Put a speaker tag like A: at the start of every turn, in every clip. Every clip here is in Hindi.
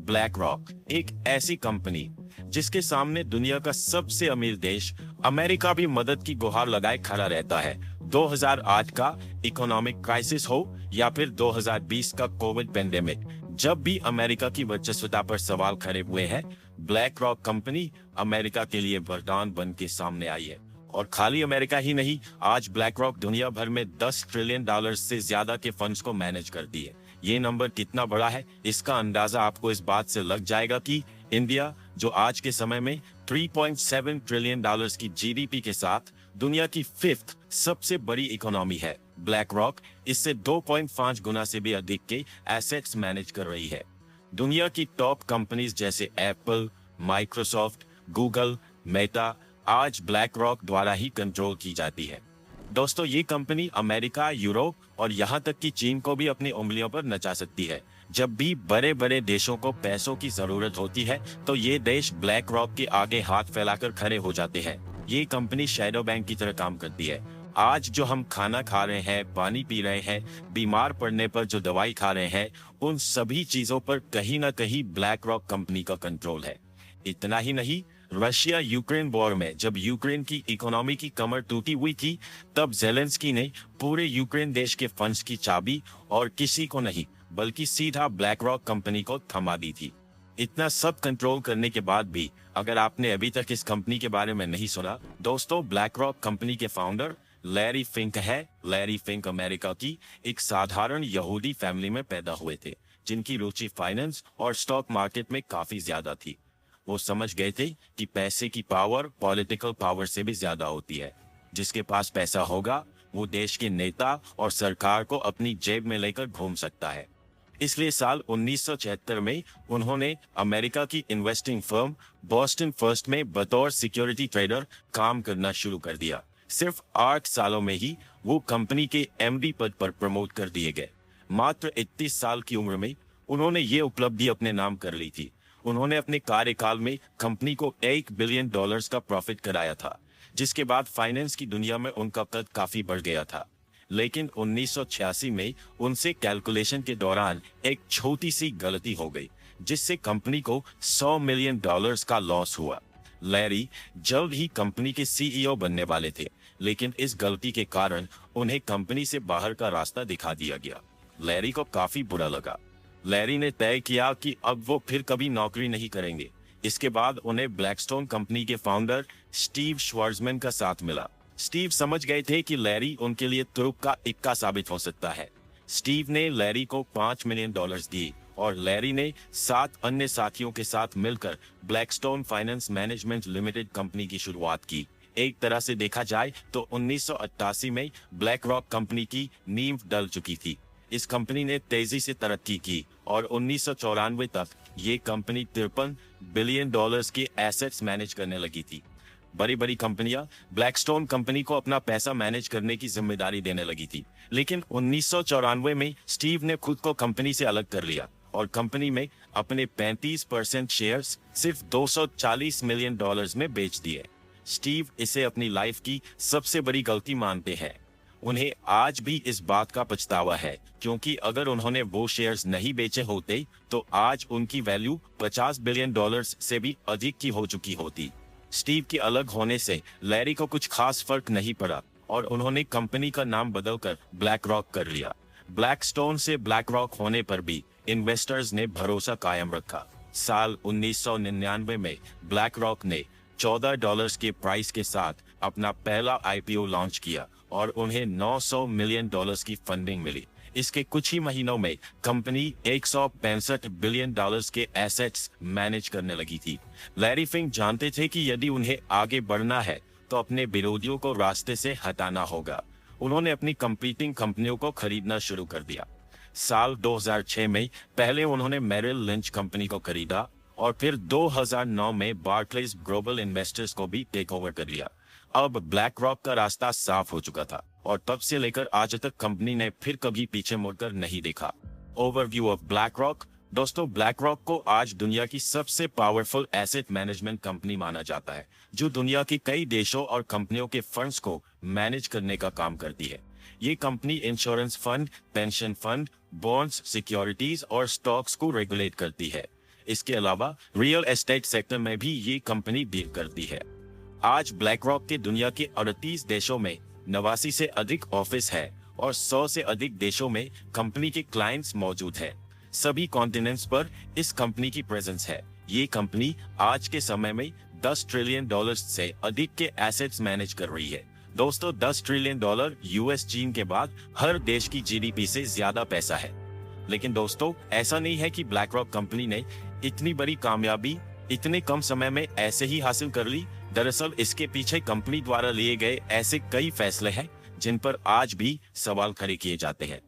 A: ब्लैक रॉक एक ऐसी कंपनी जिसके सामने दुनिया का सबसे अमीर देश अमेरिका भी मदद की गुहार लगाए खड़ा रहता है। 2008 का इकोनॉमिक क्राइसिस हो या फिर 2020 का कोविड पेंडेमिक, जब भी अमेरिका की वर्चस्वता पर सवाल खड़े हुए हैं, ब्लैक रॉक कंपनी अमेरिका के लिए वरदान बन के सामने आई है। और खाली अमेरिका ही नहीं, आज ब्लैक रॉक दुनिया भर में $10 ट्रिलियन से ज्यादा के फंड्स को मैनेज करती है। ये नंबर कितना बड़ा है, इसका अंदाजा आपको इस बात से लग जाएगा कि इंडिया, जो आज के समय में $3.7 ट्रिलियन की जीडीपी के साथ दुनिया की 5th सबसे बड़ी इकोनॉमी है, ब्लैक रॉक इससे 2.5 गुना से भी अधिक के एसेट्स मैनेज कर रही है। दुनिया की टॉप कंपनीज जैसे एप्पल, माइक्रोसॉफ्ट, गूगल, मेटा आज ब्लैक रॉक द्वारा ही कंट्रोल की जाती है। दोस्तों, ये कंपनी अमेरिका, यूरोप और यहाँ तक कि चीन को भी अपनी उंगलियों पर नचा सकती है। जब भी बड़े बड़े देशों को पैसों की जरूरत होती है तो ये देश ब्लैक रॉक के आगे हाथ फैलाकर खड़े हो जाते हैं। ये कंपनी शैडो बैंक की तरह काम करती है। आज जो हम खाना खा रहे हैं, पानी पी रहे हैं, बीमार पड़ने पर जो दवाई खा रहे हैं, उन सभी चीजों पर कहीं ना कहीं ब्लैक रॉक कंपनी का कंट्रोल है। इतना ही नहीं, रशिया यूक्रेन वॉर में जब यूक्रेन की इकोनॉमी की कमर टूटी हुई थी, तब जेलेंस्की ने पूरे यूक्रेन देश के फंड्स की चाबी और किसी को नहीं बल्कि सीधा ब्लैक रॉक कंपनी को थमा दी थी। इतना सब कंट्रोल करने के बाद भी अगर आपने अभी तक इस कंपनी के बारे में नहीं सुना, दोस्तों, ब्लैक रॉक कंपनी के फाउंडर लैरी फिंक है। लैरी फिंक अमेरिका की एक साधारण यहूदी फैमिली में पैदा हुए थे, जिनकी रुचि फाइनेंस और स्टॉक मार्केट में काफी ज्यादा थी। वो समझ गए थे कि पैसे की पावर पॉलिटिकल पावर से भी ज्यादा होती है। जिसके पास पैसा होगा वो देश के नेता और सरकार को अपनी जेब में लेकर घूम सकता है। इसलिए साल 1976 में उन्होंने अमेरिका की इन्वेस्टिंग फर्म बॉस्टन फर्स्ट में बतौर सिक्योरिटी ट्रेडर काम करना शुरू कर दिया। सिर्फ 8 सालों में ही वो कंपनी के एमडी पद पर प्रमोट कर दिए गए। मात्र 31 साल की उम्र में उन्होंने ये उपलब्धि अपने नाम कर ली थी। उन्होंने अपने कार्यकाल में कंपनी को $1 बिलियन का प्रॉफिट कराया था, जिसके बाद फाइनेंस की दुनिया में उनका कद काफी बढ़ गया था। लेकिन 1986 में उनसे कैलकुलेशन के दौरान एक छोटी सी गलती हो गई, जिससे कंपनी को $100 मिलियन का लॉस हुआ। लैरी जल्द ही कंपनी के सीईओ बनने वाले थे, लेकिन इस गलती के कारण उन्हें कंपनी से बाहर का रास्ता दिखा दिया गया। लैरी को काफी बुरा लगा। लैरी ने तय किया कि अब वो फिर कभी नौकरी नहीं करेंगे। इसके बाद उन्हें ब्लैकस्टोन कंपनी के फाउंडर स्टीव श्वार्ज़मैन का साथ मिला। स्टीव समझ गए थे कि लैरी उनके लिए तुरुप का इक्का साबित हो सकता है। स्टीव ने लैरी को $5 मिलियन दिए और लैरी ने 7 अन्य साथियों के साथ मिलकर Blackstone finance management limited company की शुरुआत की। एक तरह से देखा जाए तो 1988 में ब्लैक रॉक कंपनी की नींव डल चुकी थी। इस कंपनी ने तेजी से तरक्की की और 1994 तक ये कंपनी $53 बिलियन के एसेट्स मैनेज करने लगी थी। बड़ी बड़ी कंपनियां ब्लैकस्टोन कंपनी को अपना पैसा मैनेज करने की जिम्मेदारी देने लगी थी, लेकिन 1994 में स्टीव ने खुद को कंपनी से अलग कर लिया और कंपनी में अपने 35% शेयर्स सिर्फ $240 मिलियन में बेच दिए। स्टीव इसे अपनी लाइफ की सबसे बड़ी गलती मानते हैं। उन्हें आज भी इस बात का पछतावा है, क्योंकि अगर उन्होंने वो शेयर्स नहीं बेचे होते तो आज उनकी वैल्यू $50 बिलियन से भी अधिक की हो चुकी होती। स्टीव के अलग होने से लैरी को कुछ खास फर्क नहीं पड़ा और उन्होंने कंपनी का नाम बदलकर ब्लैक रॉक कर लिया। ब्लैकस्टोन से ब्लैक रॉक होने पर भी इन्वेस्टर्स ने भरोसा कायम रखा। साल 1999 में ब्लैक रॉक ने $14 के प्राइस के साथ अपना पहला आईपीओ लॉन्च किया और उन्हें $900 मिलियन की फंडिंग मिली। इसके कुछ ही महीनों में कंपनी $165 बिलियन के एसेट्स मैनेज करने लगी थी। लैरी फिंक जानते थे कि यदि उन्हें आगे बढ़ना है तो अपने विरोधियों को रास्ते से हटाना होगा। उन्होंने अपनी कंपीटिंग कंपनियों को खरीदना शुरू कर दिया। साल 2006 में पहले उन्होंने मेरिल लिंच कंपनी को खरीदा और फिर 2009 में बार्क्लेज ग्लोबल इन्वेस्टर्स को भी टेक ओवर कर लिया। अब ब्लैक रॉक का रास्ता साफ हो चुका था और तब से लेकर आज तक कंपनी ने फिर कभी पीछे मुड़कर नहीं देखा। Overview of black rock. दोस्तों, ब्लैक रॉक को आज दुनिया की सबसे पावरफुल एसेट मैनेजमेंट कंपनी माना जाता है, जो दुनिया की कई देशों और कंपनियों के फंड्स को मैनेज करने का काम करती है। ये company insurance fund, pension fund, bonds, securities और स्टॉक्स को रेगुलेट करती है। इसके अलावा रियल एस्टेट सेक्टर में भी ये कंपनी डील करती है। आज ब्लैक रॉक के दुनिया के 38 देशों में 89 से अधिक ऑफिस है और 100 से अधिक देशों में कंपनी के क्लाइंट्स मौजूद है। सभी कॉन्टिनेंट्स पर इस कंपनी की प्रेजेंस है। ये कंपनी आज के समय में $10 ट्रिलियन से अधिक के एसेट्स मैनेज कर रही है। दोस्तों, $10 ट्रिलियन यूएस चीन के बाद हर देश की जीडीपी से ज्यादा पैसा है। लेकिन दोस्तों, ऐसा नहीं है कि ब्लैक रॉक कंपनी ने इतनी बड़ी कामयाबी इतने कम समय में ऐसे ही हासिल कर ली। दरअसल इसके पीछे कंपनी द्वारा लिए गए ऐसे कई फैसले हैं जिन पर आज भी सवाल खड़े किए जाते हैं।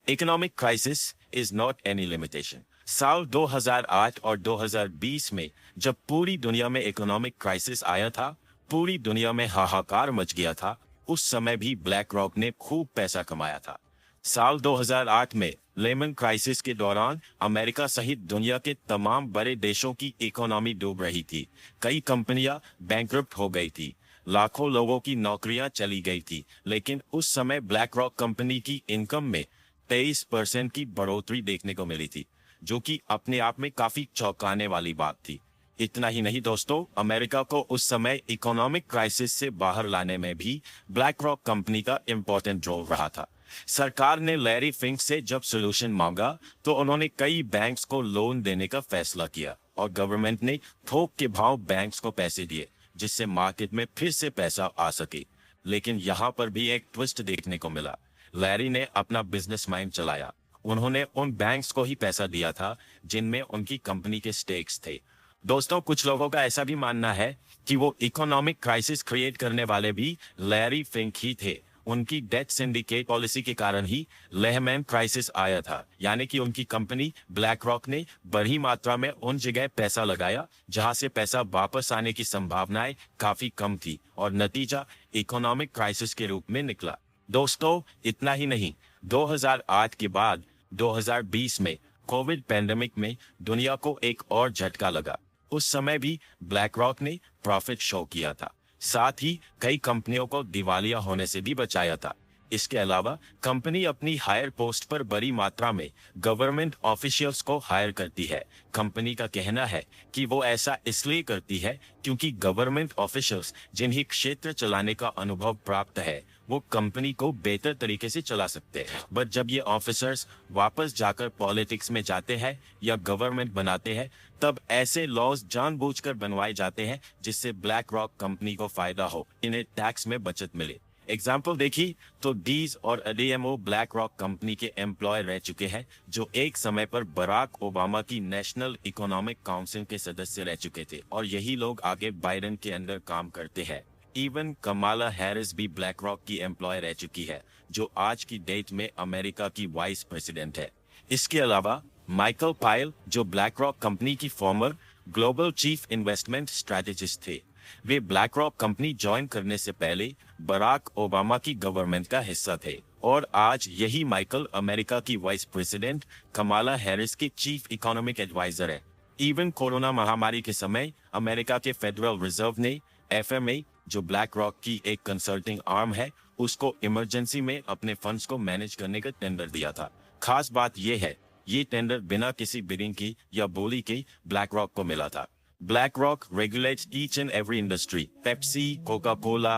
A: Economic crisis is not any limitation. साल 2008 और 2020 में जब पूरी दुनिया में इकोनॉमिक क्राइसिस आया था, पूरी दुनिया में हाहाकार मच गया था, उस समय भी ब्लैक रॉक ने खूब पैसा कमाया था। साल 2008 में लेमन क्राइसिस के दौरान अमेरिका सहित दुनिया के तमाम बड़े देशों की इकोनॉमी डूब रही थी। कई कंपनियां बैंकरप्ट हो गई थी, लाखों लोगों की नौकरियां चली गई थी। लेकिन उस समय ब्लैक रॉक कंपनी की इनकम में 23% की बढ़ोतरी देखने को मिली थी, जो कि अपने आप में काफी चौंकाने वाली बात थी। इतना ही नहीं दोस्तों, अमेरिका को उस समय इकोनॉमिक क्राइसिस से बाहर लाने में भी ब्लैक रॉक कंपनी का इम्पोर्टेंट रोल रहा था। सरकार ने लैरी फिंक से जब सोल्यूशन मांगा तो उन्होंने कई बैंक्स को लोन देने का फैसला किया और गवर्नमेंट ने थोक के भाव बैंक्स को पैसे दिए, जिससे मार्केट में फिर से पैसा आ सके। लेकिन यहाँ पर भी एक ट्विस्ट देखने को मिला। लैरी ने अपना बिजनेस माइंड चलाया। उन्होंने उन बैंक्स को ही पैसा दिया था जिनमें उनकी कंपनी के स्टेक्स थे। दोस्तों, कुछ लोगों का ऐसा भी मानना है कि वो इकोनॉमिक क्राइसिस क्रिएट करने वाले भी लैरी फिंक ही थे। उनकी डेथ सिंडिकेट पॉलिसी के कारण ही लेहमैन क्राइसिस आया था, यानी कि उनकी कंपनी ब्लैक रॉक ने बड़ी मात्रा में उन जगह पैसा लगाया जहां से पैसा वापस आने की संभावनाएं काफी कम थी और नतीजा इकोनॉमिक क्राइसिस के रूप में निकला। दोस्तों, इतना ही नहीं, 2008 के बाद 2020 में कोविड पैंडेमिक में दुनिया को एक और झटका लगा। उस समय भी ब्लैक रॉक ने प्रॉफिट शो किया था, साथ ही कई कंपनियों को दिवालिया होने से भी बचाया था। इसके अलावा कंपनी अपनी हायर पोस्ट पर बड़ी मात्रा में गवर्नमेंट ऑफिशियल्स को हायर करती है। कंपनी का कहना है कि वो ऐसा इसलिए करती है क्योंकि गवर्नमेंट ऑफिशियल्स जिन्हें क्षेत्र चलाने का अनुभव प्राप्त है, वो कंपनी को बेहतर तरीके से चला सकते हैं। बट जब ये ऑफिसर्स वापस जाकर पॉलिटिक्स में जाते हैं या गवर्नमेंट बनाते हैं, तब ऐसे लॉज जानबूझकर बनवाए जाते हैं जिससे ब्लैक रॉक कंपनी को फायदा हो, इन्हें टैक्स में बचत मिले। एग्जाम्पल देखी तो डीज और एडीएमओ ब्लैक रॉक कंपनी के एम्प्लॉय रह चुके हैं, जो एक समय पर बराक ओबामा की नेशनल इकोनॉमिक काउंसिल के सदस्य रह चुके थे और यही लोग आगे बाइडेन के अंदर काम करते हैं। इवन कमाला हैरिस भी ब्लैक रॉक की एम्प्लॉय रह चुकी है, जो आज की डेट में अमेरिका की वाइस प्रेसिडेंट है। इसके अलावा माइकल पायल, जो ब्लैक रॉक कंपनी की farmer global chief investment strategist थे, वे ब्लैक रॉक कंपनी ज्वाइन करने से पहले बराक ओबामा की गवर्नमेंट का हिस्सा थे और आज यही माइकल अमेरिका की वाइस प्रेसिडेंट कमाला हैरिस के चीफ इकोनॉमिक एडवाइजर है। इवन कोरोना महामारी के समय अमेरिका के फेडरल रिजर्व ने एफएमए, जो ब्लैक रॉक की एक कंसल्टिंग आर्म है, उसको इमरजेंसी में अपने फंड्स को मैनेज करने का टेंडर दिया था। खास बात यह है, ये टेंडर बिना किसी बिडिंग की या बोली के ब्लैक रॉक को मिला था। BlackRock regulates each and every industry. Pepsi, Coca-Cola,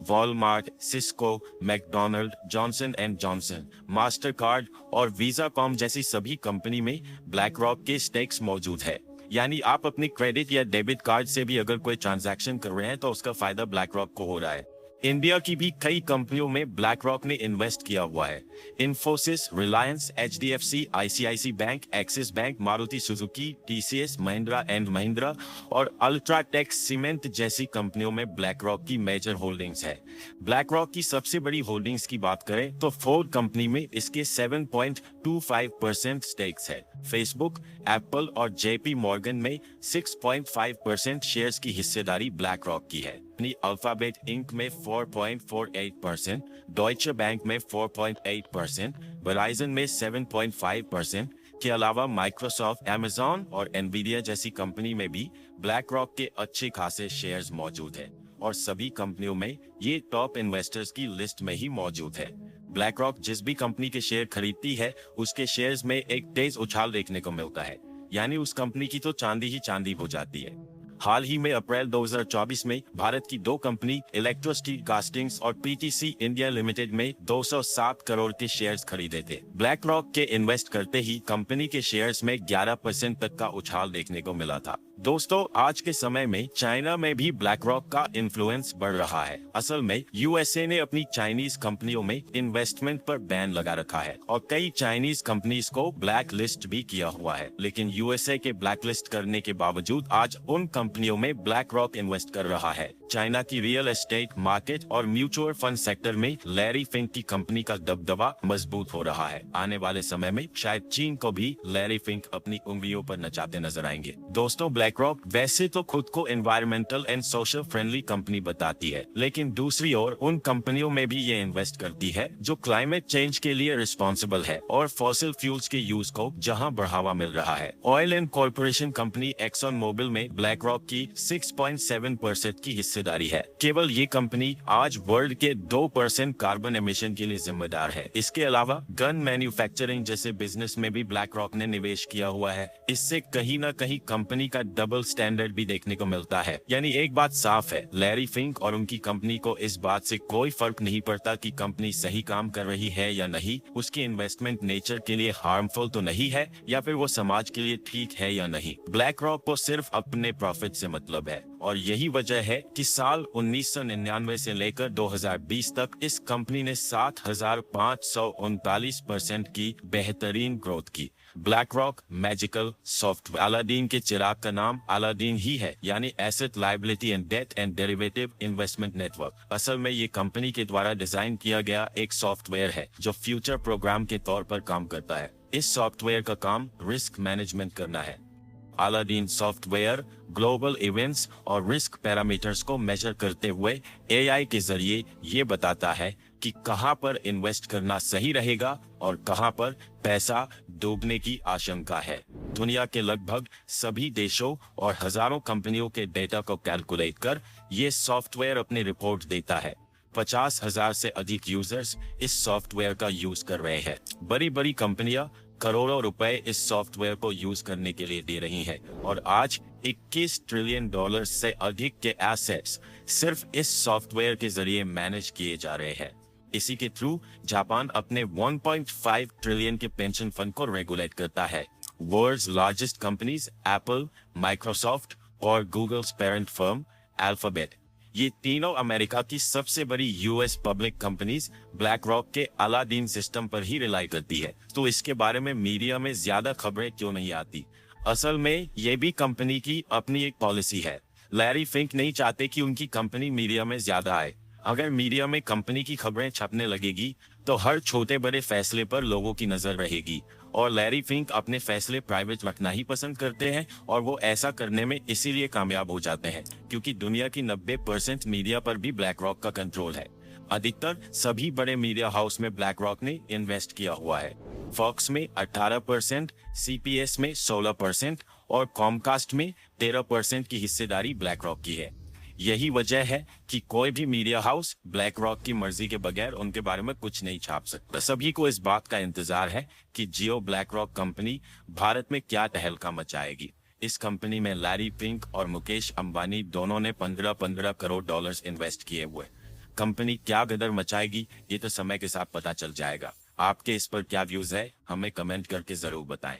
A: Walmart, Cisco, McDonald, Johnson and Johnson, Mastercard और Visa.com जैसी सभी कंपनी में BlackRock के स्टेक्स मौजूद है। यानी आप अपने क्रेडिट या डेबिट कार्ड से भी अगर कोई ट्रांजैक्शन कर रहे हैं तो उसका फायदा BlackRock को हो रहा है। इंडिया की भी कई कंपनियों में ब्लैक रॉक ने इन्वेस्ट किया हुआ है। Infosys, Reliance, HDFC, ICICI bank, Axis bank, Maruti Suzuki, TCS, Mahindra and Mahindra और अल्ट्राटेक सीमेंट जैसी कंपनियों में ब्लैक रॉक की मेजर होल्डिंग्स है। ब्लैक रॉक की सबसे बड़ी होल्डिंग्स की बात करें तो फोर्ड कंपनी में इसके 7.25% स्टेक्स है। फेसबुक, एप्पल और जेपी मॉर्गन में 6.5% शेयर्स की हिस्सेदारी ब्लैक रॉक की है। अल्फाबेट इंक में 4.48%, डॉइचे बैंक में 4.8%, वेराइजन में 7.5% के अलावा माइक्रोसॉफ्ट, अमेज़न और एनवीडिया जैसी कंपनी में भी ब्लैक रॉक के अच्छे खासे शेयर्स मौजूद हैं और सभी कंपनियों में ये टॉप इन्वेस्टर्स की लिस्ट में ही मौजूद है। ब्लैक रॉक जिस भी कंपनी के शेयर खरीदती है, उसके शेयर्स में एक तेज उछाल देखने को मिलता है। यानी उस कंपनी की तो चांदी ही चांदी हो जाती है। हाल ही में अप्रैल 2024 में भारत की दो कंपनी इलेक्ट्रो स्टील कास्टिंग्स और पीटीसी इंडिया लिमिटेड में 207 करोड़ के शेयर्स खरीदे थे। ब्लैक रॉक के इन्वेस्ट करते ही कंपनी के शेयर्स में 11% तक का उछाल देखने को मिला था। दोस्तों, आज के समय में चाइना में भी ब्लैक रॉक का इन्फ्लुएंस बढ़ रहा है। असल में यूएसए ने अपनी चाइनीज कंपनियों में इन्वेस्टमेंट पर बैन लगा रखा है और कई चाइनीज कंपनीज को ब्लैक लिस्ट भी किया हुआ है। लेकिन यूएसए के ब्लैक लिस्ट करने के बावजूद आज उन कंपनियों में ब्लैक रॉक इन्वेस्ट कर रहा है। चाइना की रियल एस्टेट मार्केट और म्यूचुअल फंड सेक्टर में लैरी फिंक की कंपनी का दबदबा मजबूत हो रहा है। आने वाले समय में शायद चीन को भी लैरी फिंक अपनी उंगलियों पर नचाते नजर आएंगे। दोस्तों, ब्लैक रॉक वैसे तो खुद को environmental and social friendly company बताती है, लेकिन दूसरी ओर उन कंपनियों में भी ये इन्वेस्ट करती है जो क्लाइमेट चेंज के लिए रिस्पॉन्सिबल है और फॉसिल फ्यूल्स के यूज को जहां बढ़ावा मिल रहा है। Oil and corporation company Exxon Mobil में ब्लैक रॉक की 6.7% की हिस्सेदारी है। केवल ये कंपनी आज वर्ल्ड के 2% कार्बन एमिशन के लिए जिम्मेदार है। इसके अलावा गन मैन्युफैक्चरिंग जैसे बिजनेस में भी ब्लैक रॉक ने निवेश किया हुआ है। इससे कहीं न कहीं कंपनी का डबल स्टैंडर्ड भी देखने को मिलता है। यानी एक बात साफ है, लैरी फिंक और उनकी कंपनी को इस बात से कोई फर्क नहीं पड़ता कि कंपनी सही काम कर रही है या नहीं, उसकी इन्वेस्टमेंट नेचर के लिए हार्मफुल तो नहीं है या फिर वो समाज के लिए ठीक है या नहीं। ब्लैक रॉक को सिर्फ अपने प्रॉफिट से मतलब है और यही वजह है कि साल 1999 से लेकर 2020 तक इस कंपनी ने 7,539% की बेहतरीन ग्रोथ की। BlackRock magical software, Aladdin के चिराग का नाम अलादीन ही है, यानी asset liability and debt and derivative investment network. असल में ये कंपनी के द्वारा डिजाइन किया गया एक सॉफ्टवेयर है जो फ्यूचर प्रोग्राम के तौर पर काम करता है। इस सॉफ्टवेयर का काम रिस्क मैनेजमेंट करना है। अलादीन सॉफ्टवेयर ग्लोबल इवेंट्स और रिस्क पैरामीटर्स को मेजर करते हुए एआई के जरिए ये बताता है कि कहां पर इन्वेस्ट करना सही रहेगा और कहां पर पैसा डूबने की आशंका है। दुनिया के लगभग सभी देशों और हजारों कंपनियों के डेटा को कैलकुलेट कर ये सॉफ्टवेयर अपनी रिपोर्ट देता है। 50,000 से अधिक यूजर्स इस सॉफ्टवेयर का यूज कर रहे हैं। बड़ी बड़ी कंपनियां करोड़ों रुपए इस सॉफ्टवेयर को यूज करने के लिए दे रही हैं और आज 21 ट्रिलियन डॉलर से अधिक के एसेट्स सिर्फ इस सॉफ्टवेयर के जरिए मैनेज किए जा रहे हैं। इसी के थ्रू जापान अपने 1.5 ट्रिलियन के पेंशन फंड को रेगुलेट करता है। World's largest companies Apple, Microsoft और गूगल्स पेरेंट फर्म अल्फाबेट, ये तीनों अमेरिका की सबसे बड़ी US public companies BlackRock के अलादीन सिस्टम पर ही रिलाई करती है। तो इसके बारे में मीडिया में ज्यादा खबरें क्यों नहीं आती? असल में ये भी कंपनी की अपनी एक पॉलिसी है। लैरी फिंक नहीं चाहते कि उनकी कंपनी मीडिया में ज्यादा आए। अगर मीडिया में कंपनी की खबरें छपने लगेगी तो हर छोटे बड़े फैसले पर लोगों की नजर रहेगी और लैरी फिंक अपने फैसले प्राइवेट रखना ही पसंद करते हैं और वो ऐसा करने में इसीलिए कामयाब हो जाते हैं क्योंकि दुनिया की 90% मीडिया पर भी ब्लैक रॉक का कंट्रोल है। अधिकतर सभी बड़े मीडिया हाउस में ब्लैक रॉक ने इन्वेस्ट किया हुआ है। फॉक्स में 18%, सीपीएस में 16% और कॉमकास्ट में 13% की हिस्सेदारी ब्लैक रॉक की है। यही वजह है कि कोई भी मीडिया हाउस ब्लैक रॉक की मर्जी के बगैर उनके बारे में कुछ नहीं छाप सकता। सभी को इस बात का इंतजार है कि जियो ब्लैक रॉक कंपनी भारत में क्या तहलका मचाएगी। इस कंपनी में लैरी फिंक और मुकेश अंबानी दोनों ने 15-15 करोड़ डॉलर्स इन्वेस्ट किए हुए। कंपनी क्या गदर मचाएगी ये तो समय के साथ पता चल जाएगा। आपके इस पर क्या व्यूज है, हमें कमेंट करके जरूर बताएं।